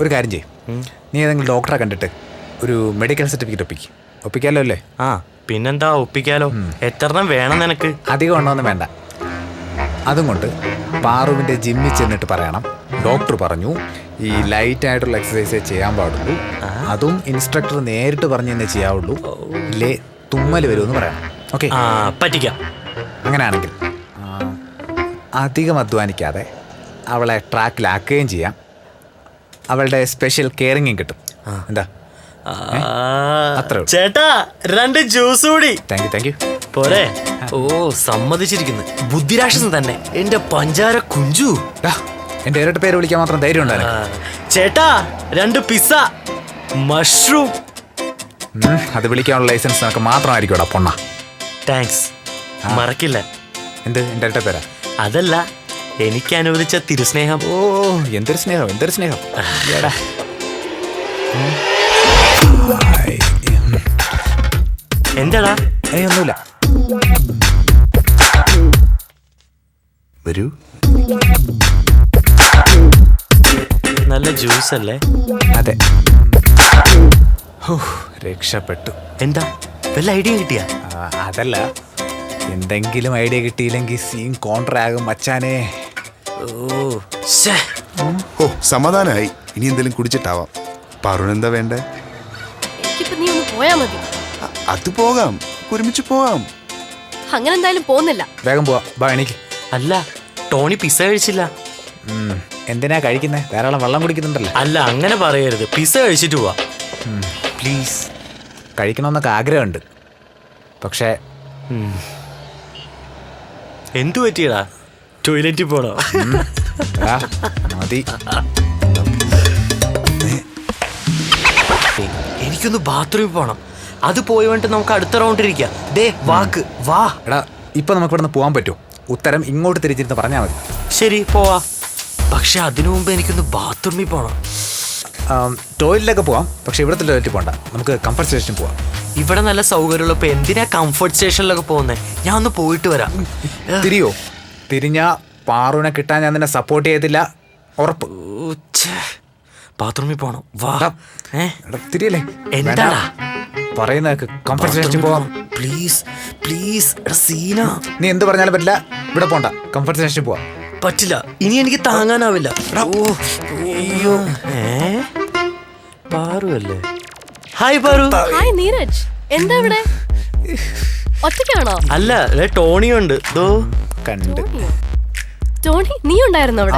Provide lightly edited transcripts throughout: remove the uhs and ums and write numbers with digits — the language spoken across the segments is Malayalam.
ഒരു കാര്യം ചെയ്യും, നീ ഏതെങ്കിലും ഡോക്ടറെ കണ്ടിട്ട് ഒരു മെഡിക്കൽ സർട്ടിഫിക്കറ്റ് ഒപ്പിക്കാലോ അല്ലേ? ആ പിന്നെന്താ, ഒപ്പിക്കാലോ. എത്രണ്ണം വേണം നിനക്ക്? അധികം ഉണ്ടോന്നും വേണ്ട. അതും കൊണ്ട് പാറുവിൻ്റെ ജിമ്മിൽ ചെന്നിട്ട് പറയണം, ഡോക്ടർ പറഞ്ഞു ഈ ലൈറ്റ് ആയിട്ടുള്ള എക്സസൈസേ ചെയ്യാൻ പാടുള്ളൂ, അതും ഇൻസ്ട്രക്ടർ നേരിട്ട് പറഞ്ഞു തന്നെ ചെയ്യാവുള്ളൂ, ഇല്ലേ തുമ്മൽ വരുമെന്ന് പറയണം. ഓക്കെ? പറ്റിക്കാം. അങ്ങനെയാണെങ്കിൽ അധികം അധ്വാനിക്കാതെ അവളെ ട്രാക്കിലാക്കുകയും ചെയ്യാം, അവളുടെ സ്പെഷ്യൽ കെയറിങ്ങും കിട്ടും. എന്താ ചേട്ടാ, 2 ജ്യൂസ് കൂടി. Thank you. പോരെ? ഓ സമ്മതിച്ചിരിക്കുന്നു. ബുദ്ധിരാക്ഷസം തന്നെ എന്റെ പഞ്ചാര കുഞ്ചു. എന്റെ ഇരട്ട പേര് വിളിക്കാൻ മാത്രം ധൈര്യം ഉണ്ടായിരുന്നു. ചേട്ടാ 2 പിസ്സ മഷ്റൂം. അത് വിളിക്കാനുള്ള ലൈസൻസ് നിനക്ക് മാത്രമായിരിക്കും പൊണ്ണ. താങ്ക്സ്, മറക്കില്ല. എന്ത് എന്റെ ഇരട്ട പേരാ? അതല്ല, എനിക്ക് അനുവദിച്ച തിരുസ്നേഹം. ഓ എന്തൊരു സ്നേഹം. എന്താടാ? ഒന്നുമില്ല. വരൂ. നല്ല ജ്യൂസ് അല്ലേ? അതെ. രക്ഷപ്പെട്ടു. എന്താ വല്ല ഐഡിയ കിട്ടിയ? അതല്ല, എന്തെങ്കിലും ഐഡിയ കിട്ടിയില്ലെങ്കിൽ സീൻ കോൺട്രാകും മച്ചാനെ. ഓ സമാധാനായി. ഇനി എന്തെങ്കിലും കുടിച്ചിട്ടാവാം. പാറുനെന്താ വേണ്ടേ? നീ ഒന്ന് പോയാ മതി. അത് പോകാം, ഒരുമിച്ച് പോകാം. അങ്ങനെ എന്തായാലും പോകുന്നില്ല. വേഗം പോവാ, ബാ എനിക്ക്. അല്ല, ടോണി പിസ്സ കഴിച്ചില്ല. എന്തിനാ കഴിക്കുന്നേ? ധാരാളം വെള്ളം കുടിക്കുന്നുണ്ടല്ലോ. അല്ല അങ്ങനെ പറയരുത്, പിസ്സ കഴിച്ചിട്ട് പോവാ പ്ലീസ്. കഴിക്കണമെന്നൊക്കെ ആഗ്രഹമുണ്ട്, പക്ഷേ എന്തു പറ്റിയടാ? ടോയ്ലറ്റിൽ പോണോ? മതി. എനിക്കൊന്ന് ബാത്റൂമിൽ പോണം. അത് പോയി വേണ്ടിട്ട് നമുക്ക് അടുത്ത റൗണ്ട് ഇരിക്കാം. ദേ വാക്ക് വാ. എടാ ഇപ്പൊ നമുക്ക് ഇവിടെ നിന്ന് പോകാൻ പറ്റുമോ? ഉത്തരം ഇങ്ങോട്ട് തിരിച്ചിരുന്ന് പറഞ്ഞാൽ മതി. ശരി പോവാ, പക്ഷെ അതിനു മുമ്പ് എനിക്കൊന്ന് ബാത്റൂമിൽ പോണം. ടോയ്ലറ്റിലൊക്കെ പോവാം, പക്ഷെ ഇവിടുത്തെ ടോയ്ലറ്റിൽ പോകണ്ട, നമുക്ക് കംഫർട്ട് സ്റ്റേഷനിൽ പോവാം. ഇവിടെ നല്ല സൗകര്യമുള്ളപ്പോ എന്തിനാ കംഫർട്ട് സ്റ്റേഷനിലൊക്കെ പോകുന്നേ? ഞാൻ ഒന്ന് പോയിട്ട് വരാം. തിരിഞ്ഞാ പാറുവിനെ കിട്ടാൻ ഞാൻ നിന്നെ സപ്പോർട്ട് ചെയ്യത്തില്ല, ഉറപ്പ്. ബാത്റൂമിൽ പോണം, വാ. തിരിയല്ലേ? എന്താടാ പറയുന്ന കംഫർട്ട് സ്റ്റേഷനിൽ പോവാം. Please please. സീന, നീ എന്ത് പറഞ്ഞാലും പറ്റില്ല, ഇവിടെ പോണ്ട, കംഫർട്ട് സ്റ്റേഷനിൽ പോവാം. പറ്റില്ല, ഇനി എനിക്ക് താങ്ങാനാവില്ല. അയ്യോ, പാറു അല്ലേ? ഹായ് പാറു. ഹായ് നീരജ്, എന്താ ഇവിടെ? ഒറ്റയ്ക്കാണോ? അല്ല, ടോണിയുണ്ട്. കണ്ട്. ടോണി, നീ ഉണ്ടായിരുന്നോ അവിടെ?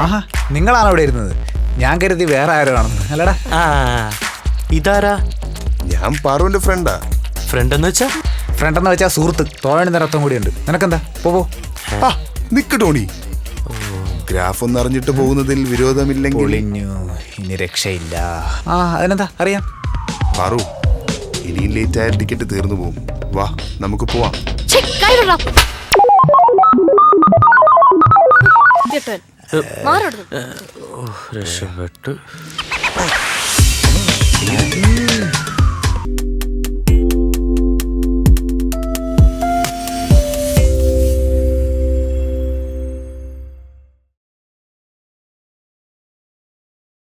നിങ്ങളാണ് അവിടെ ഇരുന്നത്, ഞാൻ കരുതി വേറെ ആരോ ആണെന്ന്. അല്ലടാ. ഇതാരാ? ഞാൻ പാറുവിന്റെ ഫ്രണ്ടാ. ഫ്രണ്ട് എന്ന് വെച്ചാ? ഫ്രണ്ട് എന്ന് വെച്ചാൽ സുഹൃത്ത്. തോഴണി നിറത്തും കൂടി ഉണ്ട്. നിനക്കെന്താ? പോ. നിക്ക് ടോണി, ഗ്രാഫ് ഒന്ന് അറിഞ്ഞിട്ട് പോകുന്നതിൽ വിരോധമില്ലെങ്കിൽ. ഒളിഞ്ഞു, ഇനി രക്ഷയില്ല. അതിനെന്താ, അറിയാം. പാറു, ഇനിയും ലേറ്റ് ആയ ടിക്കറ്റ് തീർന്നു പോകും. വാ നമുക്ക് പോവാം. മാറോട്. രക്ഷപ്പെട്ടു.